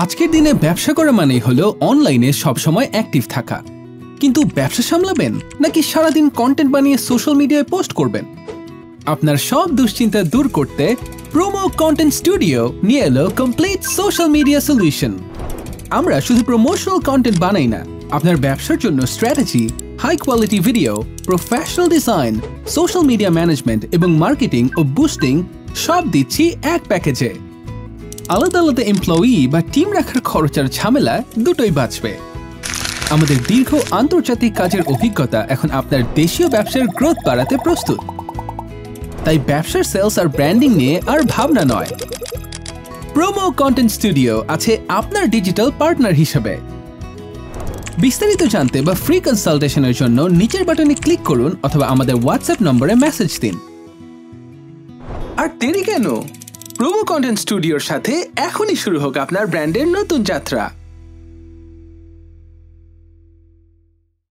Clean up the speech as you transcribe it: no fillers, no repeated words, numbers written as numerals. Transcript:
আজকের দিনে ব্যবসা করা মানেই হলো অনলাইনে সবসময় অ্যাক্টিভ থাকা। কিন্তু ব্যবসা সামলাবেন নাকি সারাদিন কন্টেন্ট বানিয়ে সোশ্যাল মিডিয়ায় পোস্ট করবেন? আপনার সব দুশ্চিন্তা দূর করতে প্রোমো কন্টেন্ট স্টুডিও নিয়ে এলো কমপ্লিট সোশ্যাল মিডিয়া সলিউশন। আমরা শুধু প্রমোশনাল কন্টেন্ট বানাই না, আপনার ব্যবসার জন্য strategy, high quality video, professional design, social media management এবং মার্কেটিং ও বুস্টিং সব দিচ্ছি এক প্যাকেজে। আলাদা আলাদা এমপ্লয়ি বা টিম রাখার খরচ আর ঝামেলা দুটোই বাঁচবে। আমাদের দীর্ঘ আন্তর্জাতিক কাজের অভিজ্ঞতা এখন আপনার দেশীয় ব্যবসার গ্রোথ বাড়াতে প্রস্তুত। তাই ব্যবসার সেলস আর ব্র্যান্ডিং নিয়ে আর ভাবনা নয়, প্রোমো কন্টেন্ট স্টুডিও আছে আপনার ডিজিটাল পার্টনার হিসেবে। বিস্তারিত জানতে বা ফ্রি কনসালটেশনের জন্য নিচের বাটনে ক্লিক করুন অথবা আমাদের হোয়াটসঅ্যাপ নম্বরে মেসেজ দিন। আর দেরি কেন? প্রোমো কন্টেন্ট স্টুডিওর সাথে এখনই শুরু হোক আপনার ব্র্যান্ডের নতুন যাত্রা।